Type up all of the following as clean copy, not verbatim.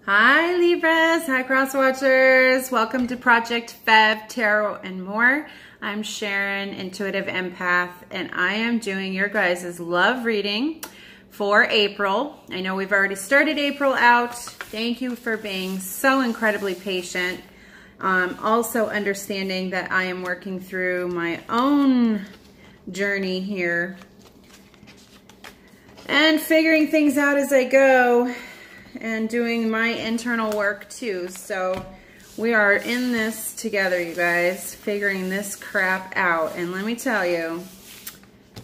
Hi Libras, hi cross watchers. Welcome to Project Fev Tarot and More. I'm Sharon, intuitive empath, and I am doing your guys' love reading for April. I know we've already started April out. Thank you for being so incredibly patient. Also understanding that I am working through my own journey here and figuring things out as I go and doing my internal work too. So we are in this together, you guys, figuring this crap out. And let me tell you,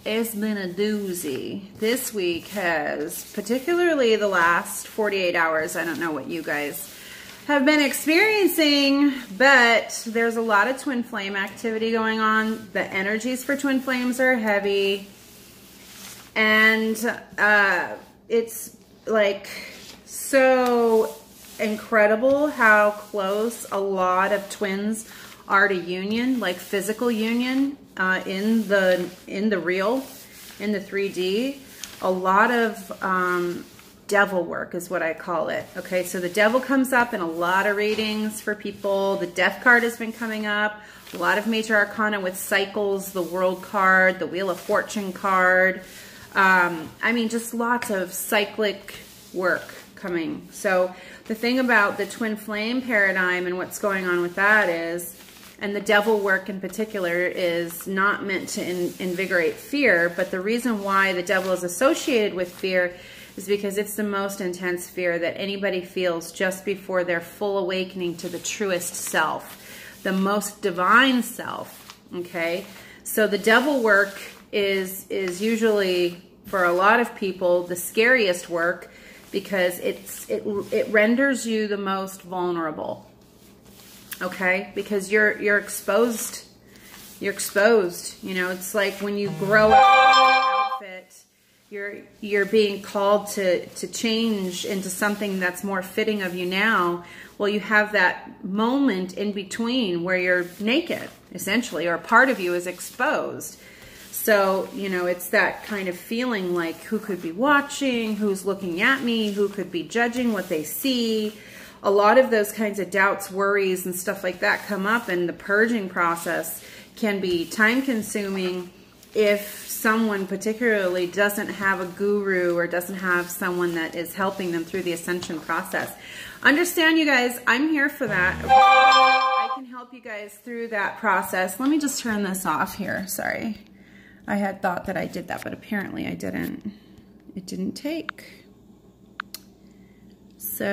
it's been a doozy. This week has, particularly the last 48 hours, I don't know what you guys have been experiencing, but there's a lot of twin flame activity going on. The energies for twin flames are heavy, and it's like so incredible how close a lot of twins are to union, like physical union, in the real, in the 3D. A lot of devil work is what I call it. Okay, so the devil comes up in a lot of readings for people. The death card has been coming up. A lot of major arcana with cycles, the world card, the wheel of fortune card. I mean, just lots of cyclic work coming. So the thing about the twin flame paradigm and what's going on with that is, and the devil work in particular, is not meant to invigorate fear, but the reason why the devil is associated with fear is because it's the most intense fear that anybody feels just before their full awakening to the truest self, the most divine self. Okay, so the devil work is usually, for a lot of people, the scariest work, because it renders you the most vulnerable. Okay, because you're exposed. You're exposed. You know, it's like when you grow up in an outfit, you're being called to change into something that's more fitting of you now. Well, you have that moment in between where you're naked, essentially, or a part of you is exposed. So, you know, it's that kind of feeling like, who could be watching, who's looking at me, who could be judging what they see. A lot of those kinds of doubts, worries, and stuff like that come up, and the purging process can be time-consuming if someone particularly doesn't have a guru or doesn't have someone that is helping them through the ascension process. Understand, you guys, I'm here for that. I can help you guys through that process. Let me just turn this off here. Sorry. I had thought that I did that, but apparently I didn't. It didn't take. So,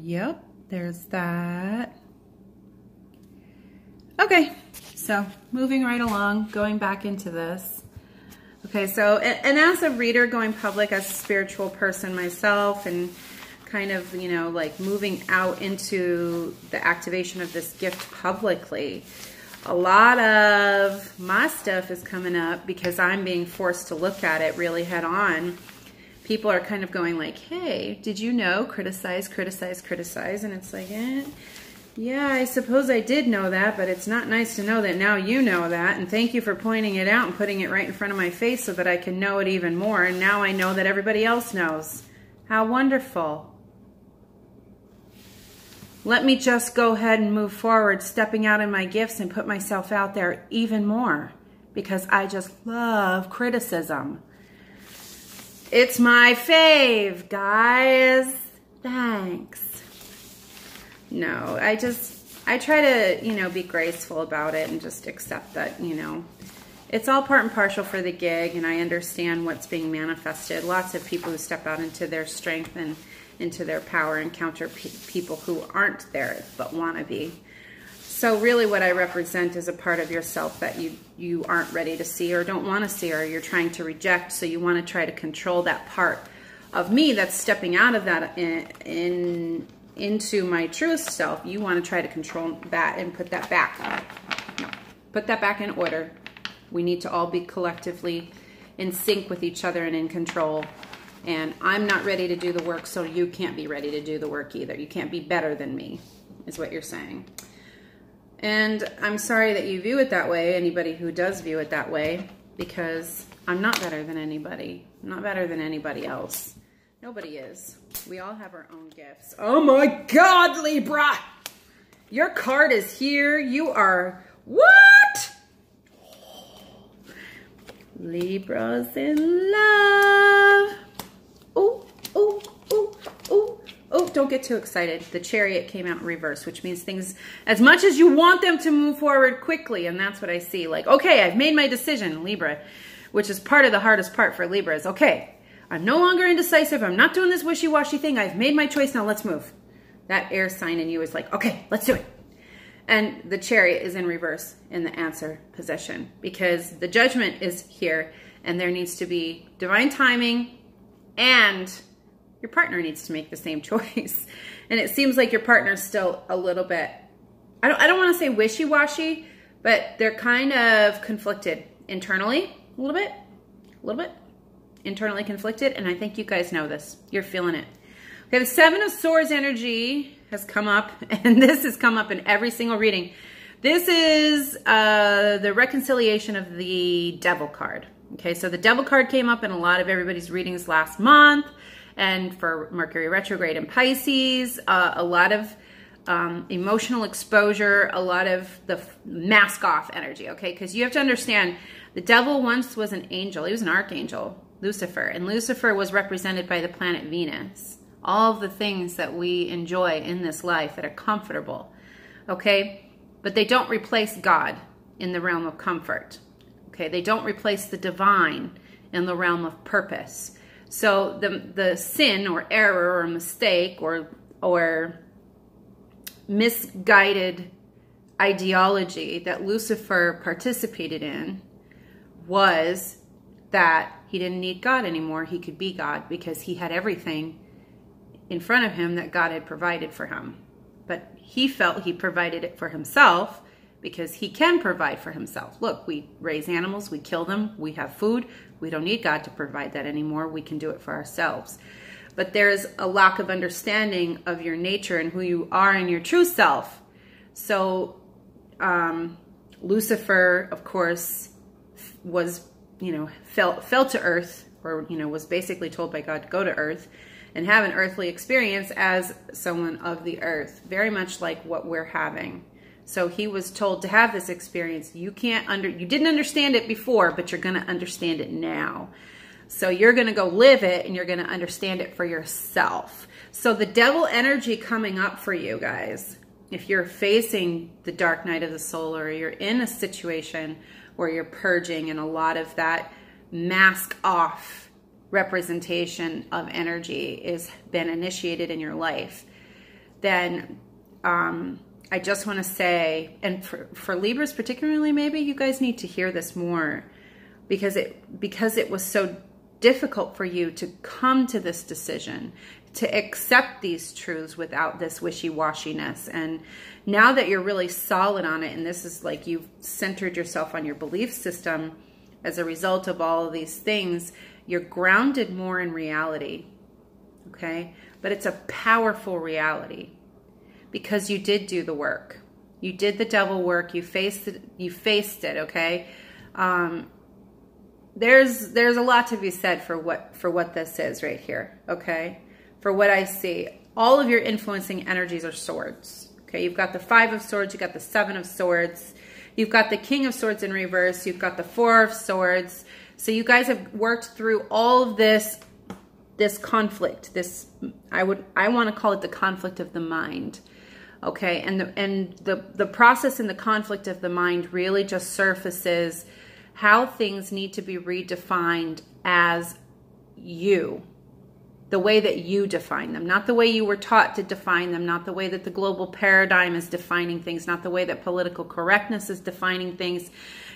yep, there's that. Okay, so moving right along, going back into this. Okay, so, and as a reader going public, as a spiritual person myself, and kind of, you know, like moving out into the activation of this gift publicly, a lot of my stuff is coming up because I'm being forced to look at it really head on. People are kind of going like, hey, did you know? Criticize, criticize, criticize. And it's like, yeah, I suppose I did know that, but it's not nice to know that now you know that. And thank you for pointing it out and putting it right in front of my face so that I can know it even more. And now I know that everybody else knows. How wonderful. Let me just go ahead and move forward, stepping out in my gifts and put myself out there even more, because I just love criticism. It's my fave, guys. Thanks. No, I try to, you know, be graceful about it and just accept that, you know, it's all part and parcel for the gig, and I understand what's being manifested. Lots of people who step out into their strength and into their power encounter people who aren't there but want to be. So really what I represent is a part of yourself that you aren't ready to see or don't want to see, or you're trying to reject, so you want to try to control that part of me that's stepping out of that into my truest self. You want to try to control that and put that back. No, put that back in order. We need to all be collectively in sync with each other and in control. And I'm not ready to do the work, so you can't be ready to do the work either. You can't be better than me, is what you're saying. And I'm sorry that you view it that way, anybody who does view it that way, because I'm not better than anybody. I'm not better than anybody else. Nobody is. We all have our own gifts. Oh my God, Libra! Your card is here. You are... What? Libra's in love. Oh, oh, oh, oh, oh, don't get too excited. The Chariot came out in reverse, which means things, as much as you want them to move forward quickly, and that's what I see. Like, okay, I've made my decision, Libra, which is part of the hardest part for Libra is, okay, I'm no longer indecisive. I'm not doing this wishy-washy thing. I've made my choice. Now let's move. That air sign in you is like, okay, let's do it. And the Chariot is in reverse in the answer position because the Judgment is here and there needs to be divine timing and your partner needs to make the same choice. And it seems like your partner's still a little bit, I don't want to say wishy-washy, but they're kind of conflicted internally a little bit internally conflicted. And I think you guys know this. You're feeling it. Okay, the Seven of Swords energy has come up, and this has come up in every single reading. This is the reconciliation of the Devil card. Okay, so the Devil card came up in a lot of everybody's readings last month, and for Mercury retrograde in Pisces, a lot of emotional exposure, a lot of the mask off energy, okay? Because you have to understand, the Devil once was an angel. He was an archangel, Lucifer, and Lucifer was represented by the planet Venus. All of the things that we enjoy in this life that are comfortable, okay? But they don't replace God in the realm of comfort, okay? They don't replace the divine in the realm of purpose. So the sin or error or mistake or misguided ideology that Lucifer participated in was that he didn't need God anymore. He could be God because he had everything in front of him that God had provided for him. But he felt he provided it for himself because he can provide for himself. Look, we raise animals, we kill them, we have food. We don't need God to provide that anymore. We can do it for ourselves. But there's a lack of understanding of your nature and who you are and your true self. So Lucifer, of course, was, fell to earth, or, was basically told by God to go to earth and have an earthly experience as someone of the earth, very much like what we're having. So he was told to have this experience. You didn't understand it before, but you're going to understand it now. So you're going to go live it and you're going to understand it for yourself. So the Devil energy coming up for you guys, if you're facing the dark night of the soul, or you're in a situation where you're purging and a lot of that mask off representation of energy has been initiated in your life, then I just want to say, and for Libras particularly, maybe you guys need to hear this more because it was so difficult for you to come to this decision, to accept these truths without this wishy-washiness. And now that you're really solid on it, and this is like you've centered yourself on your belief system as a result of all of these things, you're grounded more in reality, okay? But it's a powerful reality because you did do the work. You did the Devil work. You faced it, okay? There's a lot to be said for what this is right here, okay? For what I see, all of your influencing energies are swords, okay? You've got the Five of Swords, you've got the Seven of Swords, you've got the King of Swords in reverse, you've got the Four of Swords. So you guys have worked through all of this conflict. I want to call it the conflict of the mind. Okay, and the process in the conflict of the mind really just surfaces how things need to be redefined as you, the way that you define them, not the way you were taught to define them, not the way that the global paradigm is defining things, not the way that political correctness is defining things.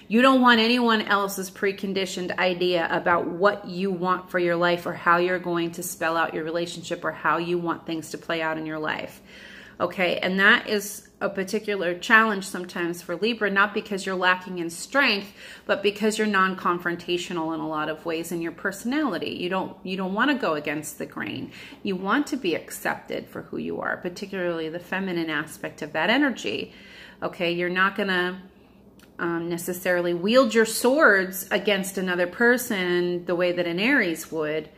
You don't want anyone else's preconditioned idea about what you want for your life or how you're going to spell out your relationship or how you want things to play out in your life. Okay, and that is a particular challenge sometimes for Libra, not because you're lacking in strength, but because you're non-confrontational in a lot of ways in your personality. You don't want to go against the grain. You want to be accepted for who you are, particularly the feminine aspect of that energy. Okay, you're not going to necessarily wield your swords against another person the way that an Aries would,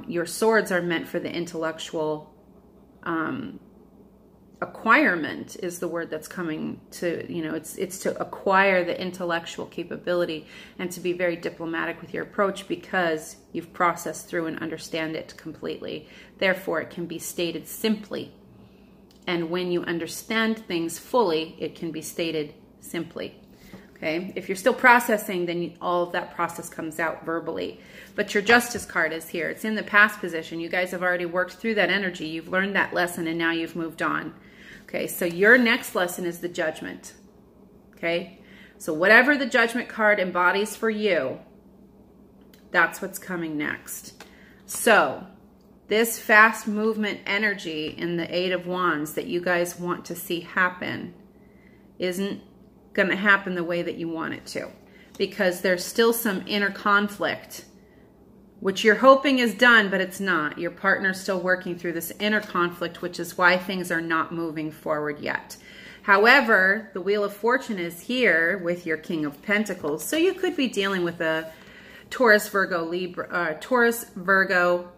Your swords are meant for the intellectual acquirement is the word that's coming to, you know, it's to acquire the intellectual capability and to be very diplomatic with your approach because you've processed through and understand it completely. Therefore, it can be stated simply. And when you understand things fully, it can be stated simply. Okay? If you're still processing, then all of that process comes out verbally. But your Justice card is here. It's in the past position. You guys have already worked through that energy. You've learned that lesson and now you've moved on. Okay, so your next lesson is the Judgment. Okay, so whatever the Judgment card embodies for you, that's what's coming next. So this fast movement energy in the Eight of Wands that you guys want to see happen isn't going to happen the way that you want it to, because there's still some inner conflict, which you're hoping is done, but it's not. Your partner's still working through this inner conflict, which is why things are not moving forward yet. However, the Wheel of Fortune is here with your King of Pentacles. So you could be dealing with a Taurus, Virgo, Libra, Taurus, Virgo,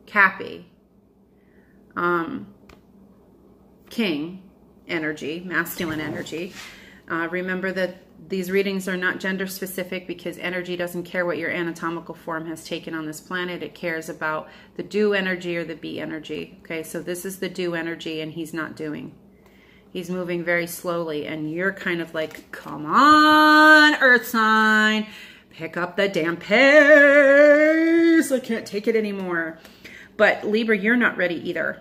Cappy, King energy, masculine energy. Remember that these readings are not gender specific because energy doesn't care what your anatomical form has taken on this planet. It cares about the do energy or the be energy. Okay, so this is the do energy and he's not doing. He's moving very slowly and you're kind of like, come on, Earth sign, pick up the damn pace. I can't take it anymore. But Libra, you're not ready either.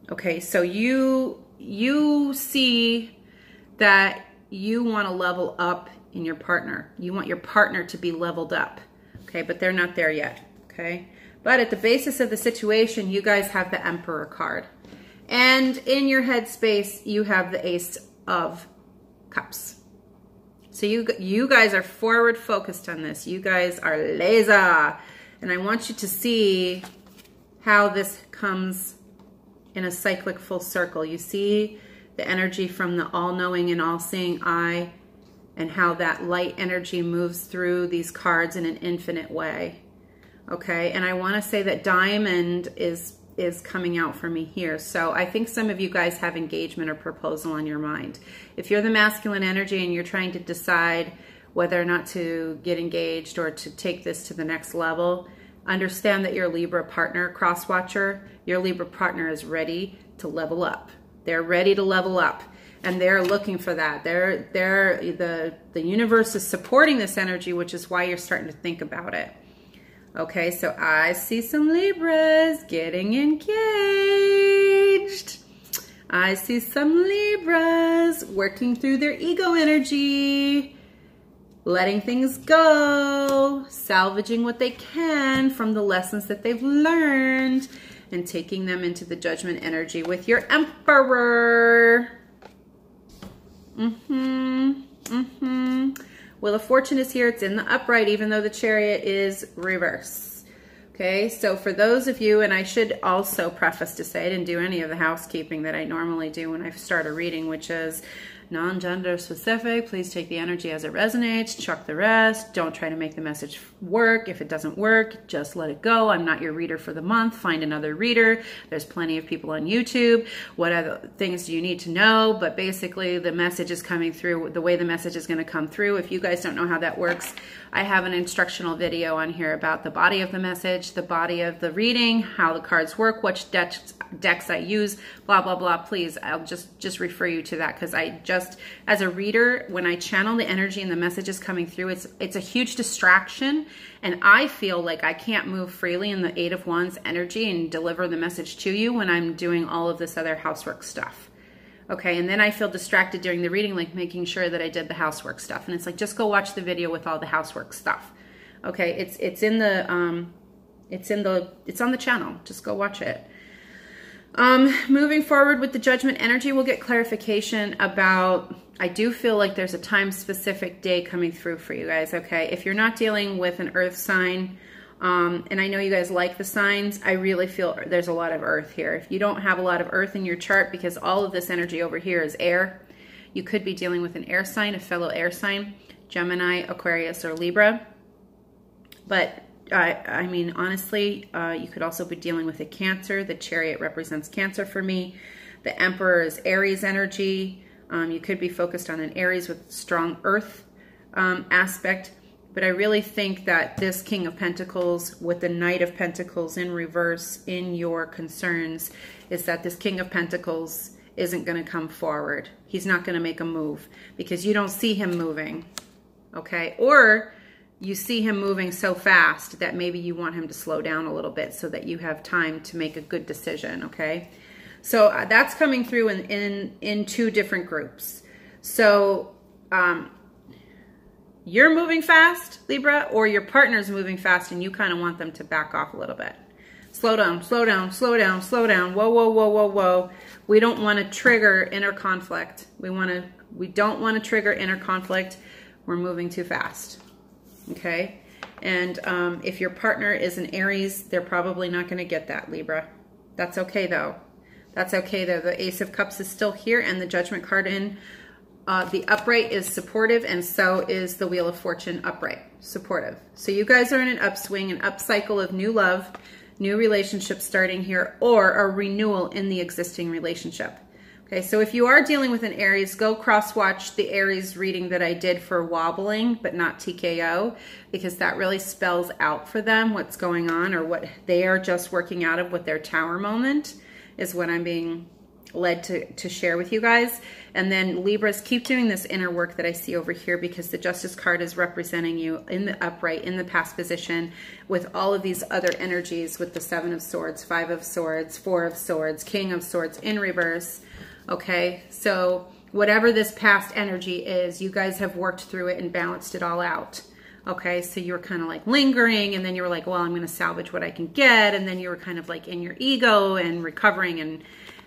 Okay, so you see that you want to level up in your partner. You want your partner to be leveled up. Okay, but they're not there yet. Okay, but at the basis of the situation, you guys have the Emperor card. And in your headspace, you have the Ace of Cups. So you guys are forward focused on this. You guys are laser. And I want you to see how this comes in a cyclic full circle. You see the energy from the all-knowing and all-seeing eye and how that light energy moves through these cards in an infinite way. Okay, and I want to say that Diamond is coming out for me here. So I think some of you guys have engagement or proposal on your mind. If you're the masculine energy and you're trying to decide whether or not to get engaged or to take this to the next level, understand that your Libra partner, cross-watcher, your Libra partner is ready to level up. They're ready to level up and they're looking for that. The universe is supporting this energy, which is why you're starting to think about it. Okay, so I see some Libras getting engaged. I see some Libras working through their ego energy, letting things go, salvaging what they can from the lessons that they've learned, and taking them into the Judgment energy with your Emperor. Wheel of Fortune is here. It's in the upright, even though the Chariot is reverse. Okay, so for those of you, and I should also preface to say I didn't do any of the housekeeping that I normally do when I start a reading, which is non-gender specific. Please take the energy as it resonates, chuck the rest. Don't try to make the message work. If it doesn't work, just let it go. I'm not your reader for the month. Find another reader. There's plenty of people on YouTube. What other things do you need to know? But basically the message is coming through the way the message is going to come through. If you guys don't know how that works, I have an instructional video on here about the body of the message, the body of the reading, how the cards work, which decks I use, blah, blah, blah. Please, I'll just refer you to that, because I just, as a reader, when I channel the energy and the messages coming through, it's a huge distraction, and I feel like I can't move freely in the Eight of Wands energy and deliver the message to you when I'm doing all of this other housework stuff. Okay, and then I feel distracted during the reading, like making sure that I did the housework stuff. And it's like, just go watch the video with all the housework stuff. Okay, it's on the channel. Just go watch it. Moving forward with the Judgment energy, we'll get clarification about, I do feel like there's a time-specific day coming through for you guys, okay? If you're not dealing with an earth sign, and I know you guys like the signs, I really feel there's a lot of earth here. If you don't have a lot of earth in your chart, because all of this energy over here is air, you could be dealing with an air sign, a fellow air sign, Gemini, Aquarius, or Libra. But I mean, honestly, you could also be dealing with a Cancer. The Chariot represents Cancer for me. The Emperor is Aries energy. You could be focused on an Aries with strong earth aspect. But I really think that this King of Pentacles with the Knight of Pentacles in reverse in your concerns is that this King of Pentacles isn't going to come forward. He's not going to make a move because you don't see him moving, okay? Or you see him moving so fast that maybe you want him to slow down a little bit so that you have time to make a good decision, okay? So that's coming through in two different groups. So you're moving fast, Libra, or your partner's moving fast and you kind of want them to back off a little bit. Slow down, slow down, slow down, slow down. Whoa, whoa, whoa, whoa, whoa. We don't want to trigger inner conflict. We don't want to trigger inner conflict. We're moving too fast. Okay? And if your partner is an Aries, they're probably not going to get that, Libra. That's okay though. That's okay though. The Ace of Cups is still here and the Judgment card in the upright is supportive, and so is the Wheel of Fortune upright, supportive. So you guys are in an upswing, an up cycle of new love, new relationship starting here, or a renewal in the existing relationship. Okay, so if you are dealing with an Aries, go cross-watch the Aries reading that I did for wobbling, but not TKO, because that really spells out for them what's going on or what they are just working out of with their Tower moment is what I'm being led to share with you guys. And then Libras, keep doing this inner work that I see over here because the Justice card is representing you in the upright, in the past position with all of these other energies with the Seven of Swords, Five of Swords, Four of Swords, King of Swords in reverse. Okay, so whatever this past energy is, you guys have worked through it and balanced it all out. Okay, so you were kind of like lingering and then you were like, well, I'm going to salvage what I can get. And then you were kind of like in your ego and recovering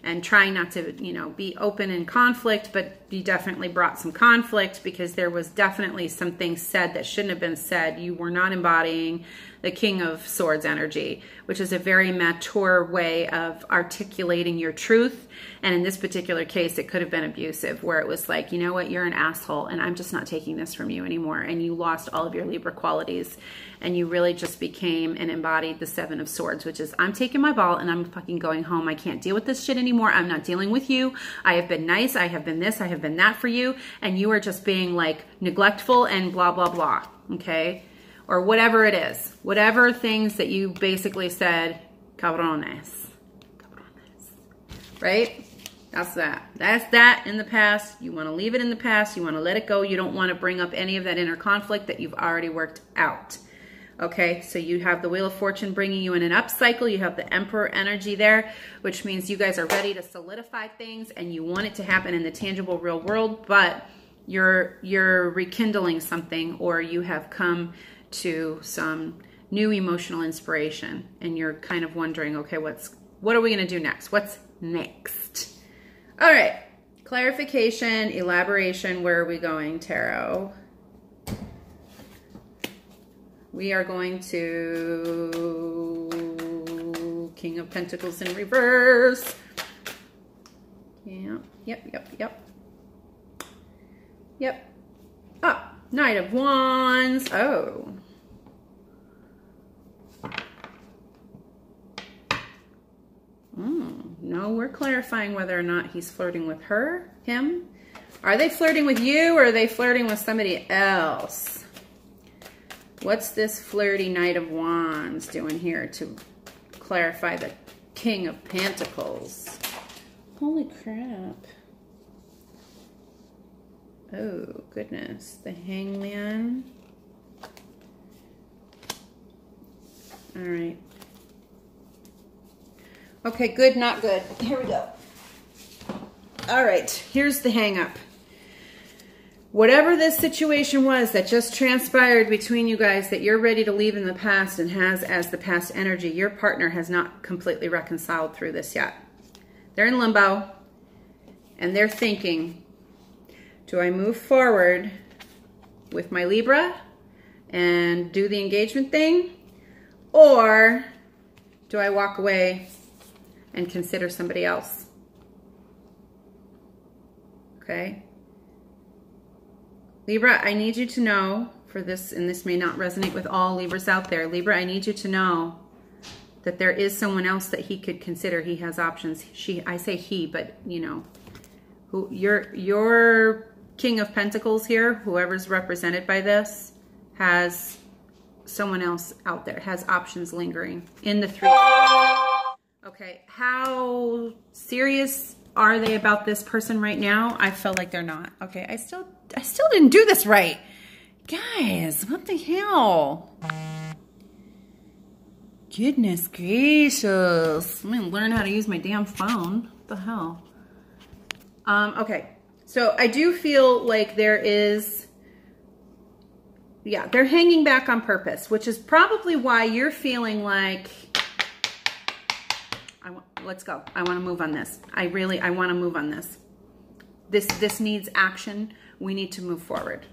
and trying not to, you know, be open in conflict, but you definitely brought some conflict because there was definitely some things said that shouldn't have been said. You were not embodying the King of Swords energy, which is a very mature way of articulating your truth. And in this particular case, it could have been abusive, where it was like, you know what, you're an asshole and I'm just not taking this from you anymore. And you lost all of your Libra qualities and you really just became and embodied the Seven of Swords, which is, I'm taking my ball and I'm fucking going home. I can't deal with this shit anymore. I'm not dealing with you. I have been nice. I have been this. I have been that for you. And you are just being like neglectful and blah, blah, blah. Okay. Or whatever it is, whatever things that you basically said, cabrones, right? That's that. That's that in the past. You want to leave it in the past. You want to let it go. You don't want to bring up any of that inner conflict that you've already worked out. Okay, so you have the Wheel of Fortune bringing you in an up cycle. You have the Emperor energy there, which means you guys are ready to solidify things and you want it to happen in the tangible real world, but you're rekindling something, or you have come to some new emotional inspiration and you're kind of wondering, okay, what are we going to do next? What's next? All right, clarification, elaboration. Where are we going, Tarot? We are going to King of Pentacles in reverse. Yeah, yep. Ah, Knight of Wands. Oh. No, we're clarifying whether or not he's flirting with her, him. Are they flirting with you or are they flirting with somebody else? What's this flirty Knight of Wands doing here to clarify the King of Pentacles? Holy crap. Oh, goodness. The Hangman. All right. Okay, good, not good. Here we go. All right, here's the hang up. Whatever this situation was that just transpired between you guys that you're ready to leave in the past and has as the past energy, your partner has not completely reconciled through this yet. They're in limbo and they're thinking, do I move forward with my Libra and do the engagement thing? Or do I walk away and consider somebody else? Okay. Libra, I need you to know for this, and this may not resonate with all Libras out there. Libra, I need you to know that there is someone else that he could consider. He has options. I say he, but you know, who your King of Pentacles here, whoever's represented by this, has someone else out there, has options lingering in the 3. Okay, how serious are they about this person right now? I feel like they're not. Okay, I still didn't do this right. Guys, what the hell? Goodness gracious. I'm gonna learn how to use my damn phone. What the hell? Okay, so I do feel like there is, yeah, they're hanging back on purpose, which is probably why you're feeling like, let's go. I want to move on this. I want to move on this. This needs action. We need to move forward.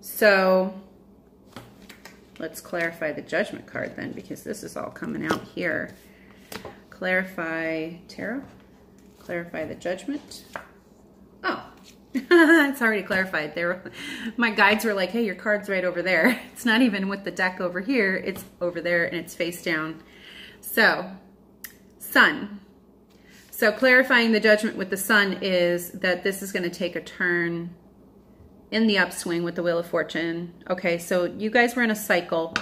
So let's clarify the Judgment card then, because this is all coming out here. Clarify tarot. Clarify the Judgment. Oh, it's already clarified. My guides were like, hey, your card's right over there. It's not even with the deck over here. It's over there and it's face down. So, Sun. So clarifying the Judgment with the Sun is that this is going to take a turn in the upswing with the Wheel of Fortune. Okay, so you guys were in a cycle.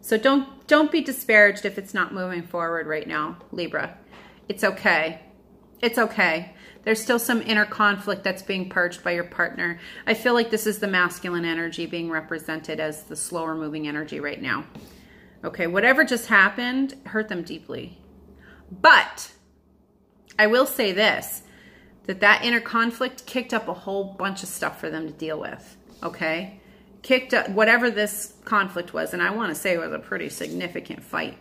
So don't be disparaged if it's not moving forward right now, Libra. It's okay. It's okay. There's still some inner conflict that's being purged by your partner. I feel like this is the masculine energy being represented as the slower moving energy right now. Okay, whatever just happened hurt them deeply. But I will say this, that inner conflict kicked up a whole bunch of stuff for them to deal with, okay? Kicked up whatever this conflict was, and I want to say it was a pretty significant fight.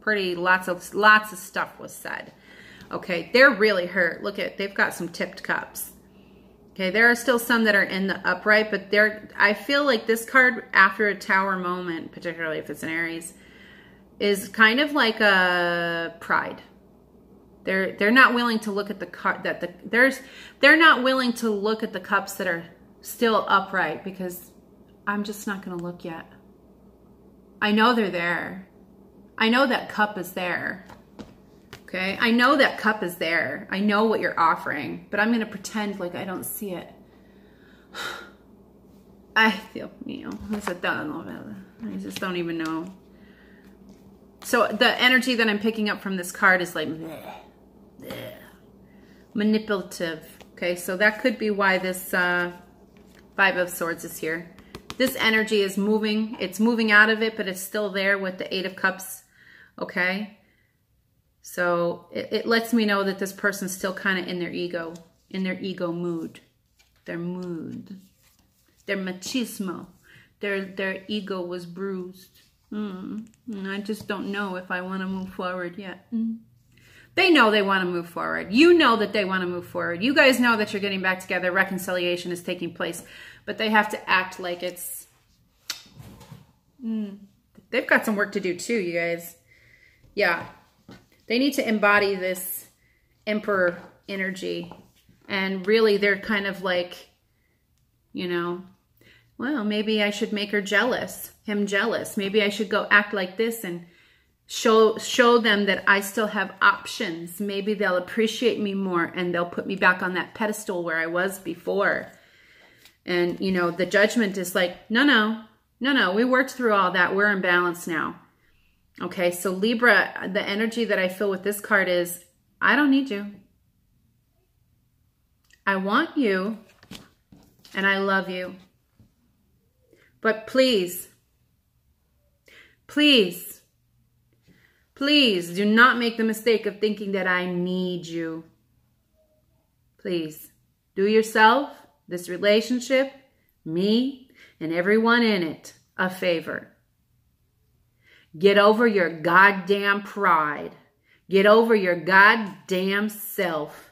Lots of stuff was said. Okay, they're really hurt. Look at, they've got some tipped cups. Okay, there are still some that are in the upright, but I feel like this card, after a Tower moment, particularly if it's an Aries, is kind of like a pride. They're not willing to look at the card they're not willing to look at the cups that are still upright, because I'm just not going to look yet. I know they're there. I know that cup is there. Okay, I know that cup is there. I know what you're offering, but I'm going to pretend like I don't see it. I feel, I just don't even know. So the energy that I'm picking up from this card is like bleh, bleh, manipulative. Okay, so that could be why this 5 of Swords is here. This energy is moving. It's moving out of it, but it's still there with the 8 of Cups. Okay. So it lets me know that this person's still kind of in their ego mood. Their mood. Their machismo. Their ego was bruised. And I just don't know if I want to move forward yet. They know they want to move forward. You know that they want to move forward. You guys know that you're getting back together. Reconciliation is taking place. But they have to act like it's... They've got some work to do too, you guys. Yeah. They need to embody this Emperor energy. And really, they're kind of like, you know, well, maybe I should make her jealous, him jealous. Maybe I should go act like this and show them that I still have options. Maybe they'll appreciate me more and they'll put me back on that pedestal where I was before. And, you know, the Judgment is like, no, we worked through all that. We're in balance now. Okay, so Libra, the energy that I feel with this card is, I don't need you. I want you, and I love you. But please, please, please do not make the mistake of thinking that I need you. Please, do yourself, this relationship, me, and everyone in it a favor. Get over your goddamn pride. Get over your goddamn self.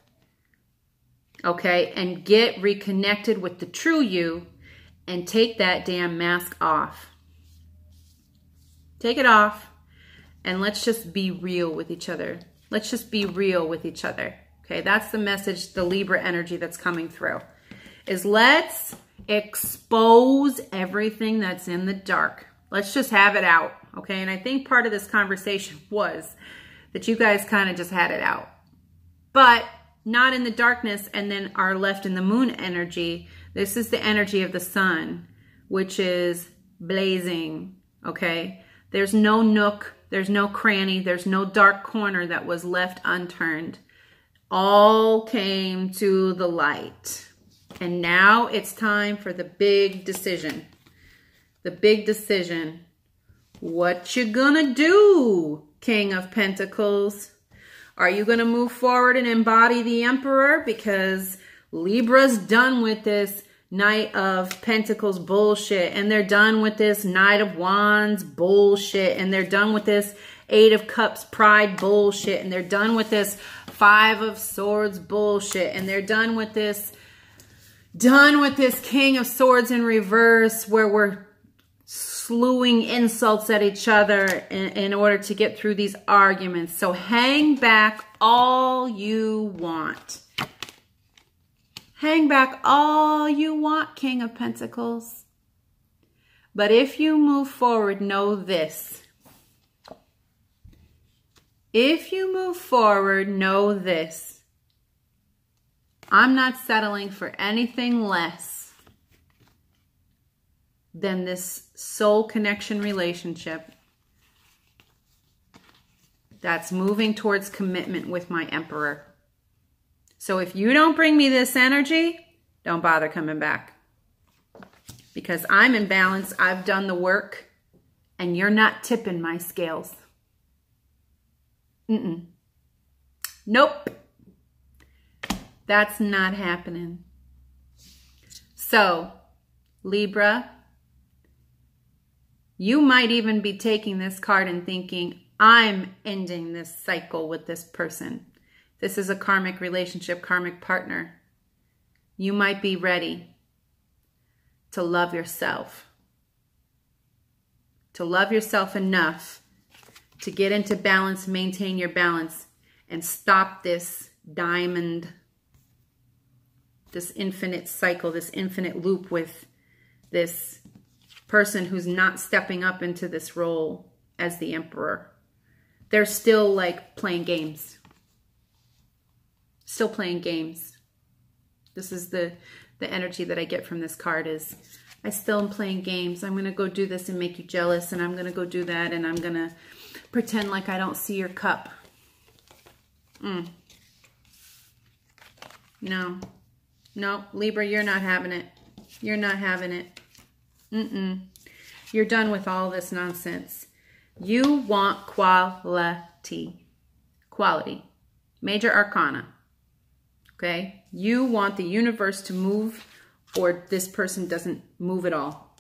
Okay? And get reconnected with the true you and take that damn mask off. Take it off and let's just be real with each other. Let's just be real with each other. Okay? That's the message, the Libra energy that's coming through. Is let's Expose everything that's in the dark. Let's just have it out, okay? And I think part of this conversation was that you guys kind of just had it out. But not in the darkness and then are left in the moon energy. This is the energy of the sun, which is blazing, okay? There's no nook, there's no cranny, there's no dark corner that was left unturned. All came to the light. And now it's time for the big decision. The big decision. What you gonna do, King of Pentacles? Are you gonna move forward and embody the Emperor? Because Libra's done with this Knight of Pentacles bullshit, and they're done with this Knight of Wands bullshit, and they're done with this Eight of Cups pride bullshit, and they're done with this Five of Swords bullshit, and they're done with this King of Swords in reverse, where we're slewing insults at each other in order to get through these arguments. So hang back all you want. Hang back all you want, King of Pentacles. But if you move forward, know this. If you move forward, know this. I'm not settling for anything less than this soul connection relationship that's moving towards commitment with my Emperor. So if you don't bring me this energy, don't bother coming back. Because I'm in balance, I've done the work, and you're not tipping my scales. Nope. That's not happening. So, Libra, you might even be taking this card and thinking, I'm ending this cycle with this person. This is a karmic relationship, karmic partner. You might be ready to love yourself. To love yourself enough to get into balance, maintain your balance, and stop this diamond, this infinite cycle, this infinite loop with this person who's not stepping up into this role as the Emperor. They're still like playing games. Still playing games. This is the energy that I get from this card is, I still am playing games. I'm going to go do this and make you jealous, and I'm going to go do that, and I'm going to pretend like I don't see your cup. No. No, Libra, you're not having it. You're not having it. You're done with all this nonsense. You want quality. Quality. Major Arcana. Okay? You want the universe to move, or this person doesn't move at all.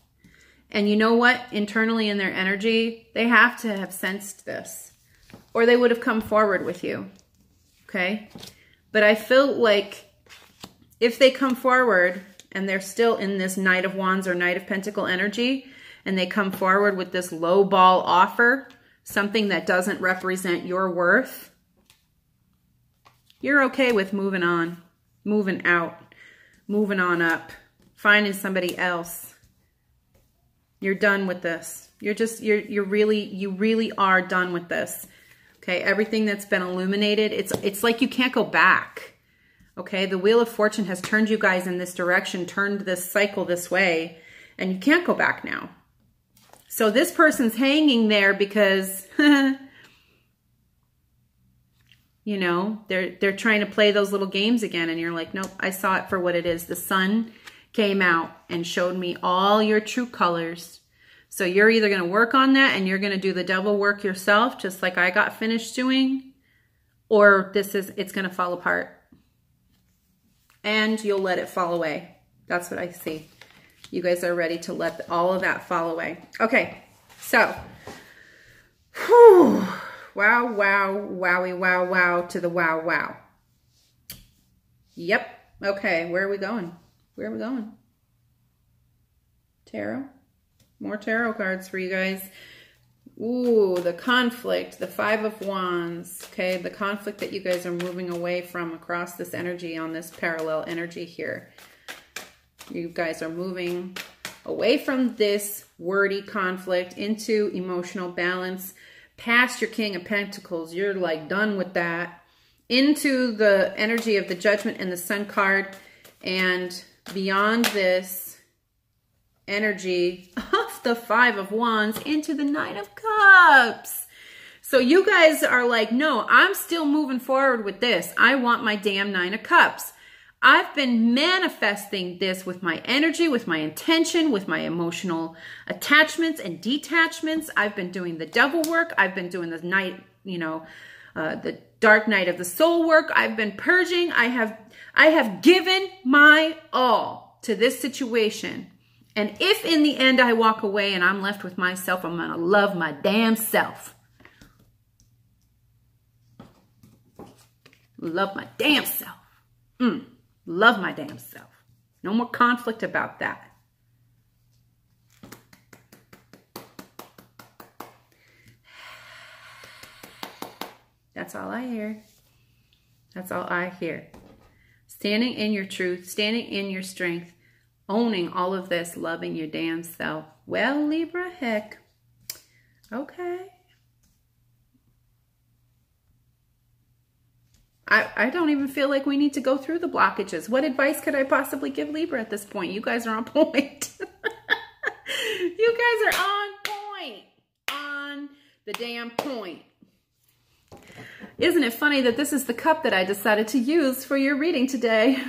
And you know what? Internally in their energy, they have to have sensed this, or they would have come forward with you. Okay? But I feel like if they come forward and they're still in this Knight of Wands or Knight of Pentacle energy, and they come forward with this low ball offer, something that doesn't represent your worth, you're okay with moving on, moving out, moving on up, finding somebody else. You're done with this. You really are done with this. Okay, everything that's been illuminated, it's like you can't go back. Okay, the Wheel of Fortune has turned you guys in this direction, turned this cycle this way, and you can't go back now. So this person's hanging there because, you know, they're trying to play those little games again, and you're like, nope, I saw it for what it is. The sun came out and showed me all your true colors. So you're either going to work on that and you're going to do the devil work yourself, just like I got finished doing, or it's going to fall apart. And you'll let it fall away. That's what I see. You guys are ready to let all of that fall away. Okay, so, whew, wow, wow, wowie, wow, wow, to the wow, wow. Yep, okay, where are we going? Where are we going? Tarot? More tarot cards for you guys. Ooh, the conflict, the Five of Wands, okay? The conflict that you guys are moving away from across this energy on this parallel energy here. You guys are moving away from this wordy conflict into emotional balance, past your King of Pentacles. You're like done with that. Into the energy of the Judgment and the Sun card, and beyond this energy of the Five of Wands into the Nine of Cups. So you guys are like, no, I'm still moving forward with this. I want my damn Nine of Cups. I've been manifesting this with my energy, with my intention, with my emotional attachments and detachments. I've been doing the devil work. I've been doing the night, the dark night of the soul work. I've been purging. I have given my all to this situation. And if in the end I walk away and I'm left with myself, I'm going to love my damn self. Love my damn self. Love my damn self. No more conflict about that. That's all I hear. That's all I hear. Standing in your truth, standing in your strength, owning all of this, loving your damn self. Well, Libra, heck. Okay. I don't even feel like we need to go through the blockages. What advice could I possibly give Libra at this point? You guys are on point. You guys are on point. On the damn point. Isn't it funny that this is the cup that I decided to use for your reading today?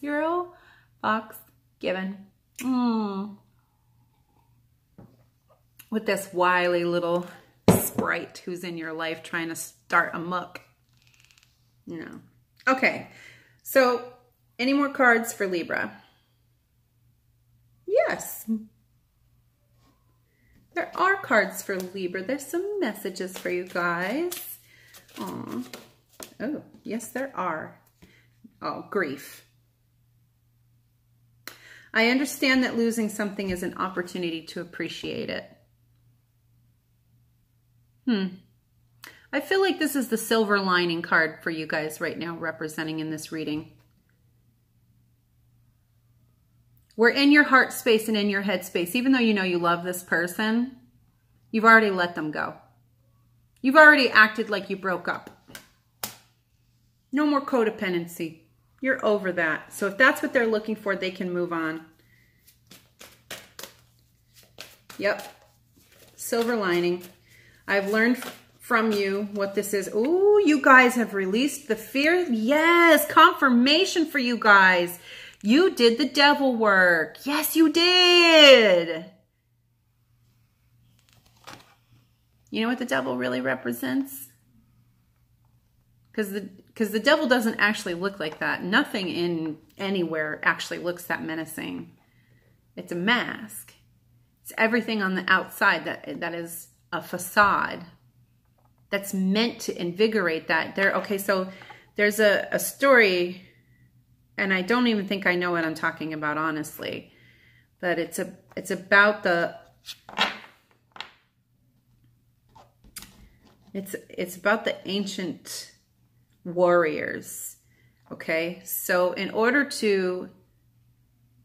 0 box given. With this wily little sprite who's in your life trying to start a muck. No. Okay. So, any more cards for Libra? Yes. There are cards for Libra. There's some messages for you guys. Aww. Oh, yes, there are. Oh, grief. I understand that losing something is an opportunity to appreciate it. I feel like this is the silver lining card for you guys right now, representing in this reading. We're in your heart space and in your head space. Even though you know you love this person, you've already let them go. You've already acted like you broke up. No more codependency. You're over that. So if that's what they're looking for, they can move on. Yep. Silver lining. I've learned from you what this is. Ooh, you guys have released the fear. Yes, confirmation for you guys. You did the devil work. Yes, you did. You know what the devil really represents? Because the devil doesn't actually look like that. Nothing in anywhere actually looks that menacing. It's a mask. It's everything on the outside that is a facade that's meant to invigorate that. Okay, so there's a story, and I don't even think I know what I'm talking about, honestly. But it's about the it's about the ancient warriors. Okay, so in order to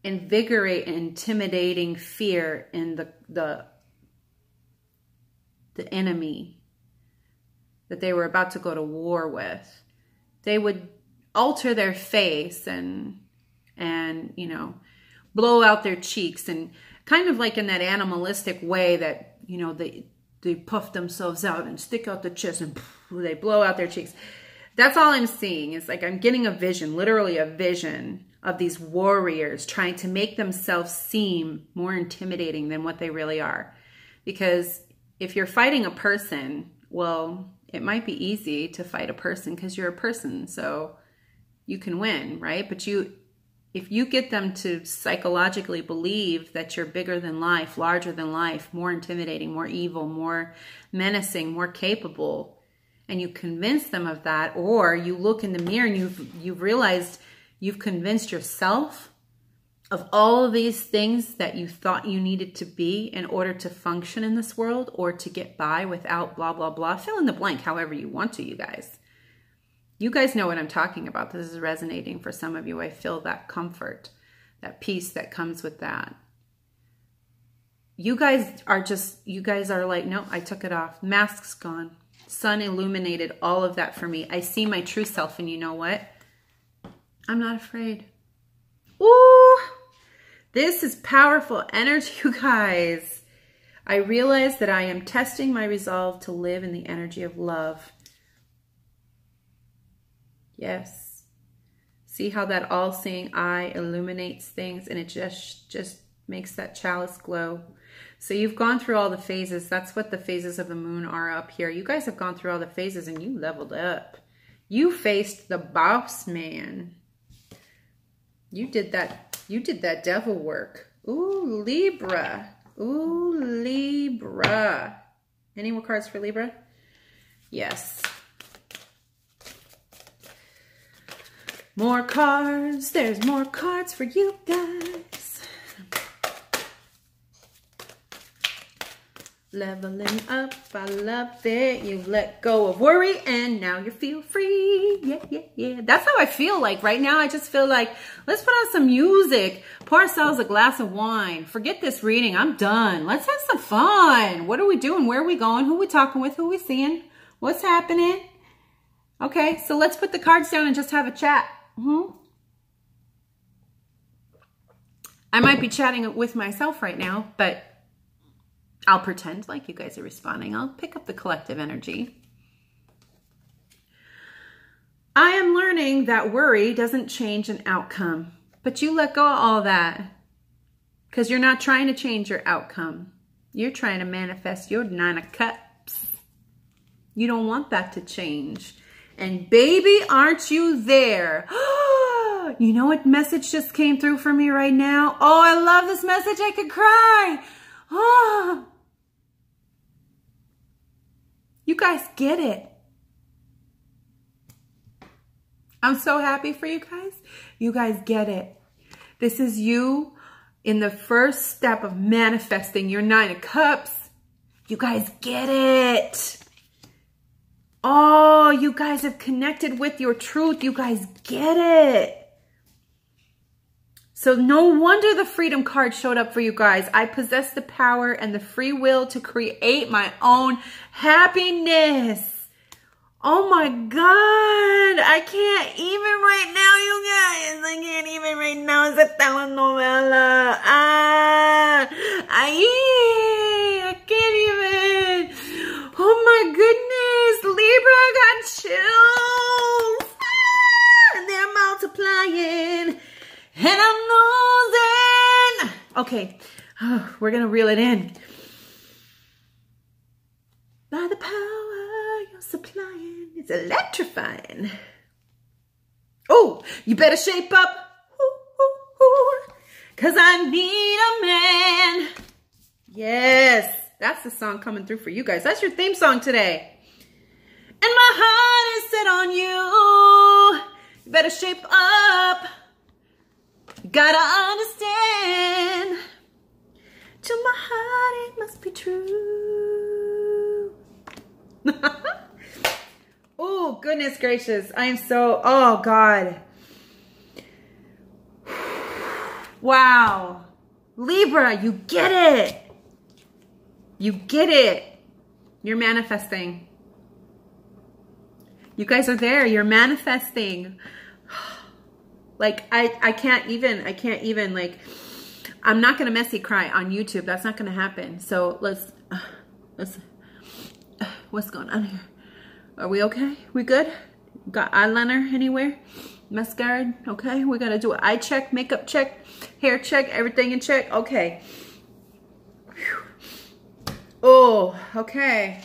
invigorate intimidating fear in the enemy that they were about to go to war with, they would alter their face and you know, blow out their cheeks, and kind of like in that animalistic way that, you know, they puff themselves out and stick out the chest and they blow out their cheeks. That's all I'm seeing. Is like I'm getting a vision, literally a vision of these warriors trying to make themselves seem more intimidating than what they really are. Because if you're fighting a person, well, it might be easy to fight a person because you're a person, so you can win, right? But if you get them to psychologically believe that you're bigger than life, larger than life, more intimidating, more evil, more menacing, more capable, and you convince them of that, or you look in the mirror and you've realized you've convinced yourself of all of these things that you thought you needed to be in order to function in this world or to get by without blah, blah, blah. Fill in the blank however you want to, you guys. You guys know what I'm talking about. This is resonating for some of you. I feel that comfort that peace that comes with that. You guys are like, no, I took it off. Mask's gone. Sun illuminated all of that for me. I see my true self, and you know what? I'm not afraid. Ooh, this is powerful energy, you guys. I realize that I am testing my resolve to live in the energy of love. Yes. See how that all-seeing eye illuminates things, and it just makes that chalice glow. So you've gone through all the phases. That's what the phases of the moon are up here. You guys have gone through all the phases, and you leveled up. You faced the boss man. You did that devil work. Ooh, Libra. Ooh, Libra. Any more cards for Libra? Yes. More cards. There's more cards for you guys. Leveling up. I love it. You let go of worry and now you feel free. Yeah, yeah, yeah. That's how I feel like right now. I just feel like, let's put on some music. Pour ourselves a glass of wine. Forget this reading. I'm done. Let's have some fun. What are we doing? Where are we going? Who are we talking with? Who are we seeing? What's happening? Okay, so let's put the cards down and just have a chat. I might be chatting with myself right now, but I'll pretend like you guys are responding. I'll pick up the collective energy. I am learning that worry doesn't change an outcome, but you let go of all that because you're not trying to change your outcome. You're trying to manifest your 9 of Cups. You don't want that to change. And baby, aren't you there? You know what message just came through for me right now? Oh, I love this message. I could cry. Oh. You guys get it. I'm so happy for you guys. You guys get it. This is you in the first step of manifesting your 9 of Cups. You guys get it. Oh, you guys have connected with your truth. You guys get it. So no wonder the freedom card showed up for you guys. I possess the power and the free will to create my own happiness. Oh my God. I can't even right now, you guys. I can't even right now. It's a telenovela. I can't even. Oh my goodness. Libra, I got chills. And they're multiplying. And I'm losing. Okay, we're going to reel it in. By the power you're supplying, it's electrifying. Oh, you better shape up. Because I need a man. Yes, that's the song coming through for you guys. That's your theme song today. And my heart is set on you. You better shape up. Gotta understand, to my heart it must be true. Oh, goodness gracious. I am so, oh God. Wow. Libra, you get it. You get it. You're manifesting. You guys are there. You're manifesting. Like, I can't even, like, I'm not going to messy cry on YouTube. That's not going to happen. So let's, what's going on here? Are we okay? We good? Got eyeliner anywhere? Mascara? Okay. We got to do an eye check, makeup check, hair check, everything in check. Okay. Whew. Oh, okay.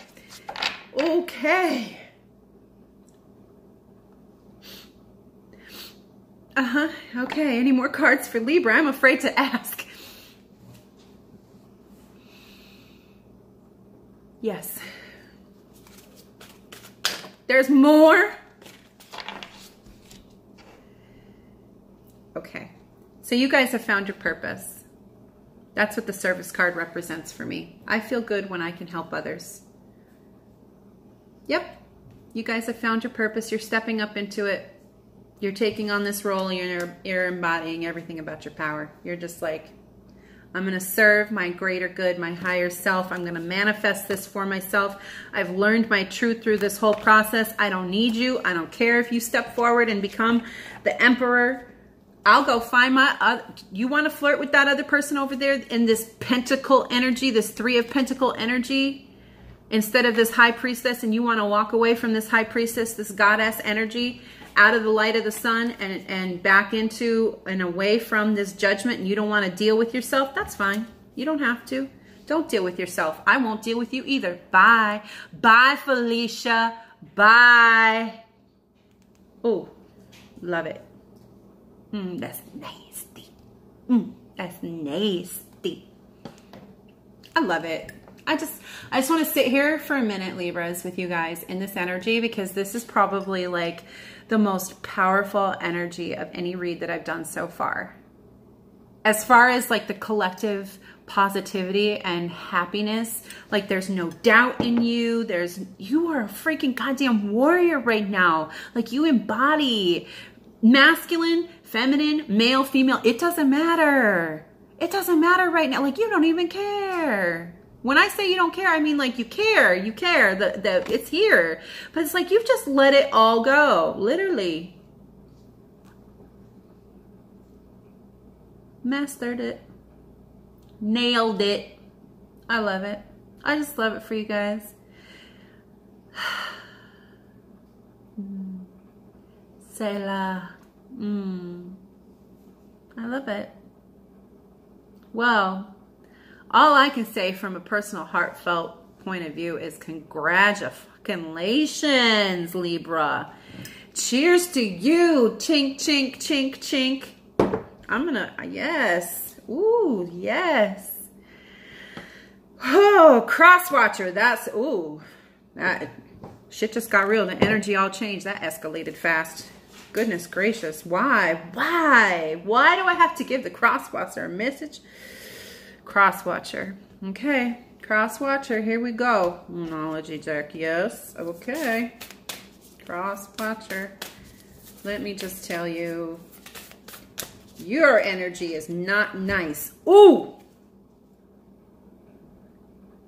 Okay. Okay, any more cards for Libra? I'm afraid to ask. Yes. There's more. Okay. So you guys have found your purpose. That's what the service card represents for me. I feel good when I can help others. Yep. You guys have found your purpose. You're stepping up into it. You're taking on this role. You're embodying everything about your power. You're just like, I'm going to serve my greater good, my higher self. I'm going to manifest this for myself. I've learned my truth through this whole process. I don't need you. I don't care if you step forward and become the emperor. I'll go find my you want to flirt with that other person over there in this pentacle energy, this 3 of pentacle energy, instead of this high priestess, and you want to walk away from this high priestess, this goddess energy, out of the light of the sun and back into and away from this judgment, and you don't want to deal with yourself, that's fine. You don't have to. Don't deal with yourself. I won't deal with you either. Bye. Bye, Felicia. Bye. Oh, love it. That's nasty. That's nasty. I love it. I just want to sit here for a minute, Libras, with you guys in this energy, because this is probably like the most powerful energy of any read that I've done so far. As far as like the collective positivity and happiness, like there's no doubt in you. You are a freaking goddamn warrior right now. Like you embody masculine, feminine, male, female. It doesn't matter. It doesn't matter right now. Like you don't even care. When I say you don't care, I mean like you care. You care. It's here. But it's like you've just let it all go. Literally. Mastered it. Nailed it. I love it. I just love it for you guys. Selah. I love it. Well, all I can say from a personal heartfelt point of view is congratulations, Libra. Cheers to you. Chink, chink, chink, chink. Yes. Ooh, yes. Oh, cross-watcher. That shit just got real. The energy all changed. That escalated fast. Goodness gracious. Why? Why do I have to give the cross-watcher a message? Cross-watcher. Okay. Cross-watcher. Here we go. Monology deck. Yes. Okay. Cross-watcher. Let me just tell you. Your energy is not nice. Ooh!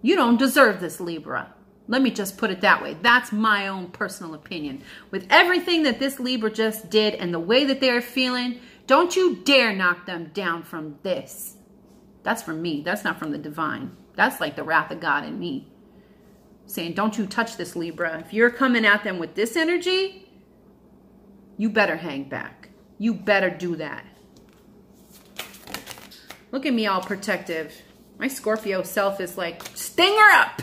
You don't deserve this, Libra. Let me just put it that way. That's my own personal opinion. With everything that this Libra just did and the way that they're feeling, don't you dare knock them down from this. That's from me. That's not from the divine. That's like the wrath of God in me. Saying, don't you touch this, Libra. If you're coming at them with this energy, you better hang back. You better do that. Look at me all protective. My Scorpio self is like, sting her up.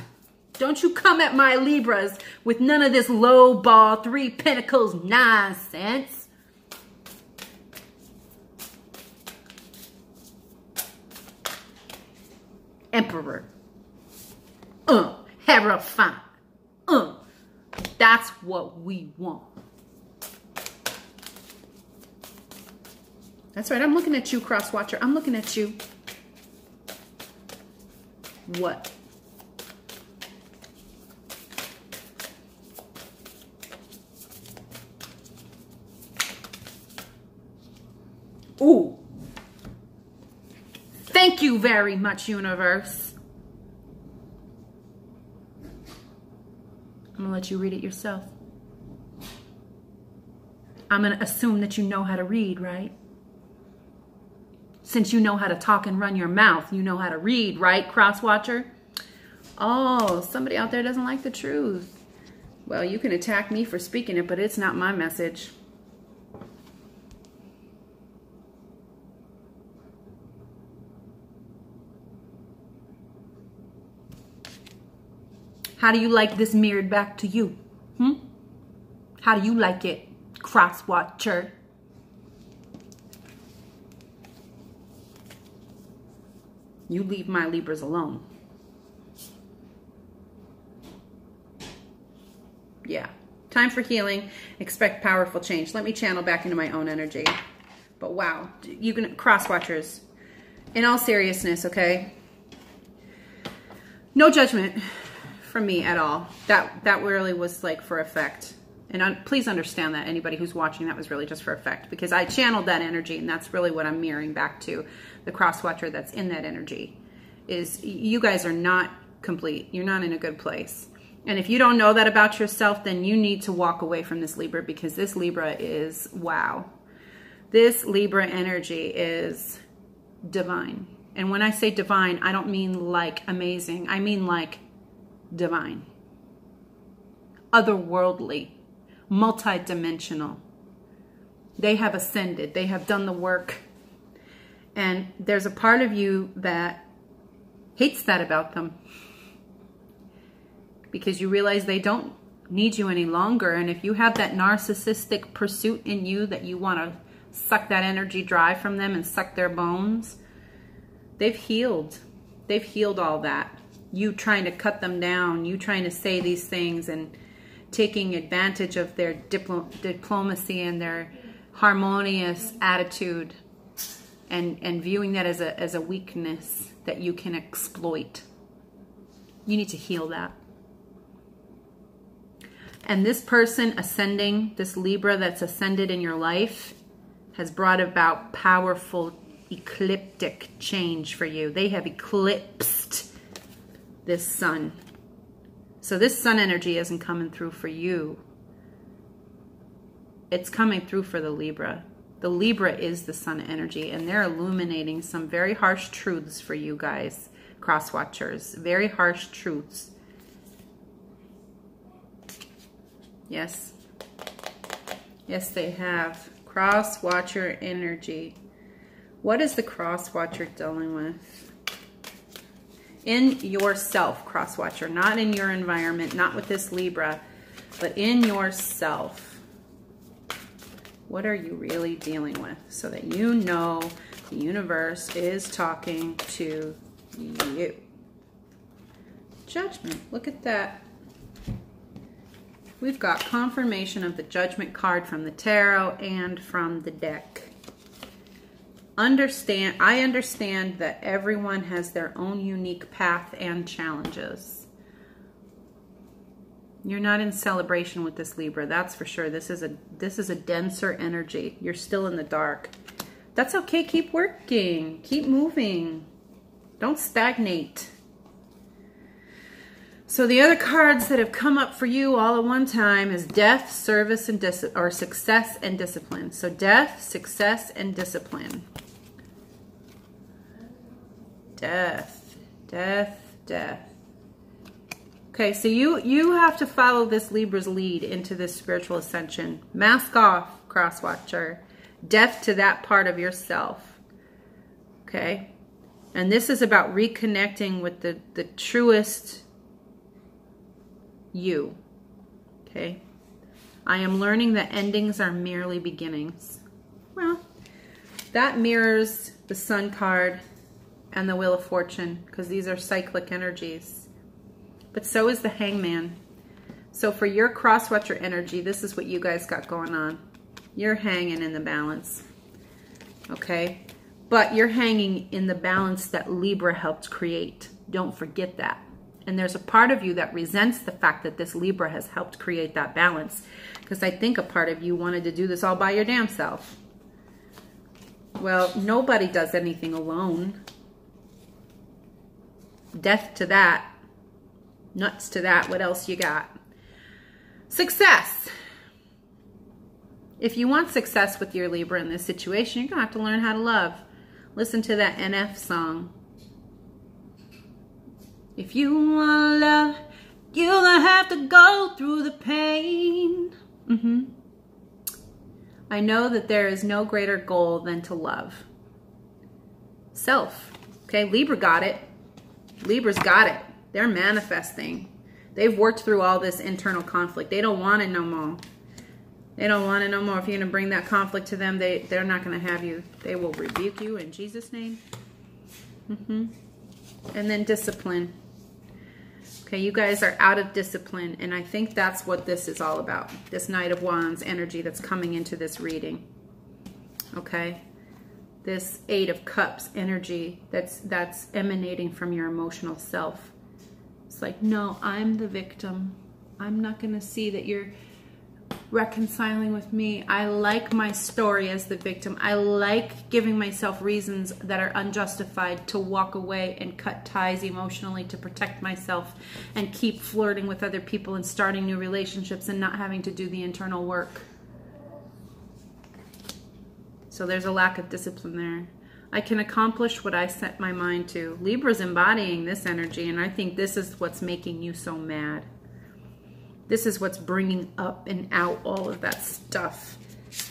Don't you come at my Libras with none of this low ball 3 pentacles nonsense. Emperor. Hierophant. That's what we want. That's right. I'm looking at you, cross-watcher. I'm looking at you. What? Ooh. Thank you very much, universe. I'm going to let you read it yourself. I'm going to assume that you know how to read, right? Since you know how to talk and run your mouth, you know how to read, right, cross-watcher? Oh, somebody out there doesn't like the truth. Well, you can attack me for speaking it, but it's not my message. How do you like this mirrored back to you? How do you like it, cross-watcher? You leave my Libras alone. Yeah. Time for healing. Expect powerful change. Let me channel back into my own energy. But wow. You can, cross-watchers. In all seriousness, okay? No judgment from me at all. That really was like for effect. And please understand that anybody who's watching, that was really just for effect, because I channeled that energy, and that's really what I'm mirroring back to the cross watcher that's in that energy. Is you guys are not complete. You're not in a good place. And if you don't know that about yourself, then you need to walk away from this Libra, because this Libra is, wow. This Libra energy is divine. And when I say divine, I don't mean like amazing. I mean like divine. Otherworldly. Multidimensional. They have ascended. They have done the work. And there's a part of you that hates that about them, because you realize they don't need you any longer. And if you have that narcissistic pursuit in you that you want to suck that energy dry from them and suck their bones, they've healed. They've healed all that. You trying to cut them down, you trying to say these things and taking advantage of their diplomacy and their harmonious attitude, and viewing that as a weakness that you can exploit. You need to heal that. And this person ascending, this Libra that's ascended in your life, has brought about powerful ecliptic change for you. They have eclipsed this sun. So this sun energy isn't coming through for you. It's coming through for the Libra. The Libra is the sun energy, and they're illuminating some very harsh truths for you guys, cross watchers. Very harsh truths. Yes. Yes, they have. Cross watcher energy. What is the cross watcher dealing with? In yourself, cross watcher, not in your environment, not with this Libra, but in yourself. What are you really dealing with, so that you know the universe is talking to you? Judgment. Look at that. We've got confirmation of the Judgment card from the tarot and from the deck. I understand that everyone has their own unique path and challenges. You're not in celebration with this Libra, that's for sure. This is a denser energy. You're still in the dark. That's okay. Keep working. Keep moving. Don't stagnate. So the other cards that have come up for you all at one time is death, service, and success and discipline. So death, success, and discipline. Death, death, death. Okay, so you have to follow this Libra's lead into this spiritual ascension. Mask off, cross watcher. Death to that part of yourself. Okay? And this is about reconnecting with the truest you. Okay? I am learning that endings are merely beginnings. Well, that mirrors the Sun card and the Wheel of Fortune, because these are cyclic energies. But so is the Hangman. So for your cross-watcher energy, this is what you guys got going on. You're hanging in the balance. Okay? But you're hanging in the balance that Libra helped create. Don't forget that. And there's a part of you that resents the fact that this Libra has helped create that balance. Because I think a part of you wanted to do this all by your damn self. Well, nobody does anything alone. Death to that. Nuts to that. What else you got? Success. If you want success with your Libra in this situation, you're going to have to learn how to love. Listen to that NF song. If you want love, you're going to have to go through the pain. I know that there is no greater goal than to love. Self. Okay, Libra got it. Libra's got it. They're manifesting. They've worked through all this internal conflict. They don't want it no more. They don't want it no more. If you're going to bring that conflict to them, they're not going to have you. They will rebuke you in Jesus' name. And then discipline. Okay, you guys are out of discipline, and I think that's what this is all about. This Knight of Wands energy that's coming into this reading. Okay? This Eight of Cups energy that's emanating from your emotional self. It's like, no, I'm the victim. I'm not going to see that you're reconciling with me. I like my story as the victim. I like giving myself reasons that are unjustified to walk away and cut ties emotionally to protect myself and keep flirting with other people and starting new relationships and not having to do the internal work. So there's a lack of discipline there. I can accomplish what I set my mind to. Libra's embodying this energy, and I think this is what's making you so mad. This is what's bringing up and out all of that stuff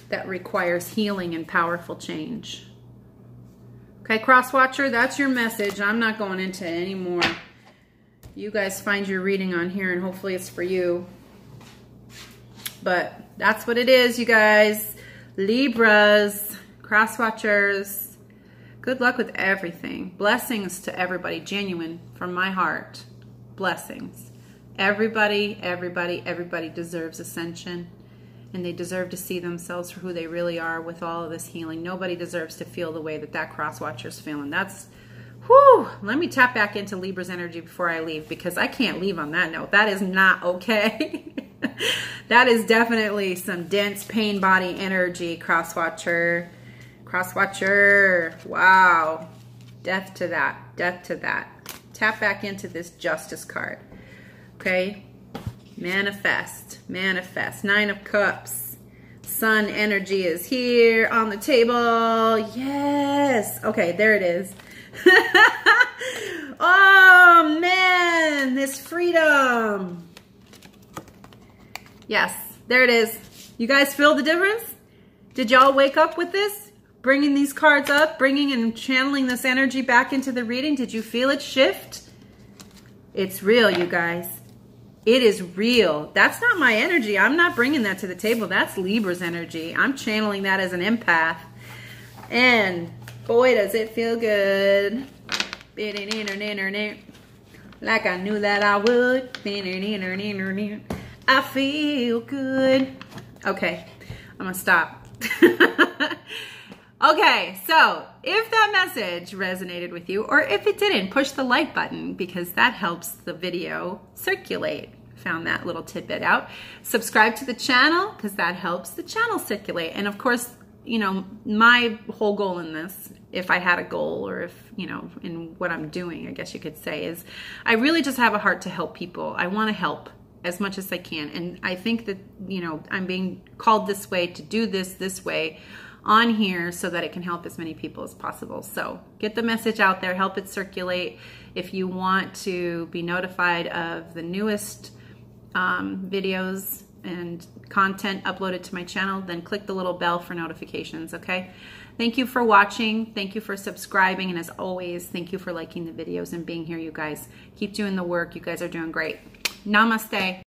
that requires healing and powerful change. Okay, cross-watcher, that's your message. I'm not going into any more. You guys find your reading on here, and hopefully it's for you. But that's what it is, you guys. Libras, cross-watchers, good luck with everything. Blessings to everybody, genuine, from my heart. Blessings. Everybody deserves ascension, and they deserve to see themselves for who they really are with all of this healing. Nobody deserves to feel the way that that cross-watcher's feeling. That's, whew. Let me tap back into Libra's energy before I leave, because I can't leave on that note. That is not okay. That is definitely some dense pain body energy, cross-watcher. Cross-watcher. Wow. Death to that. Death to that. Tap back into this Justice card. Okay, manifest, manifest. 9 of Cups. Sun energy is here on the table. Yes. Okay, there it is. Oh, man, this freedom. Yes, there it is. You guys feel the difference? Did y'all wake up with this? Bringing these cards up, bringing and channeling this energy back into the reading. Did you feel it shift? It's real, you guys. It is real. That's not my energy. I'm not bringing that to the table. That's Libra's energy. I'm channeling that as an empath. And boy, does it feel good. Like I knew that I would. I feel good. Okay, I'm gonna stop. Okay, so if that message resonated with you, or if it didn't, push the like button, because that helps the video circulate. Found that little tidbit out. Subscribe to the channel, because that helps the channel circulate. And of course, you know, my whole goal in this, if I had a goal, or if, you know, in what I'm doing, I guess you could say, is I really just have a heart to help people. I want to help as much as I can. And I think that, you know, I'm being called this way to do this way on here so that it can help as many people as possible. So get the message out there, help it circulate. If you want to be notified of the newest videos and content uploaded to my channel, then click the little bell for notifications, okay? Thank you for watching. Thank you for subscribing. And as always, thank you for liking the videos and being here, you guys. Keep doing the work. You guys are doing great. Namaste.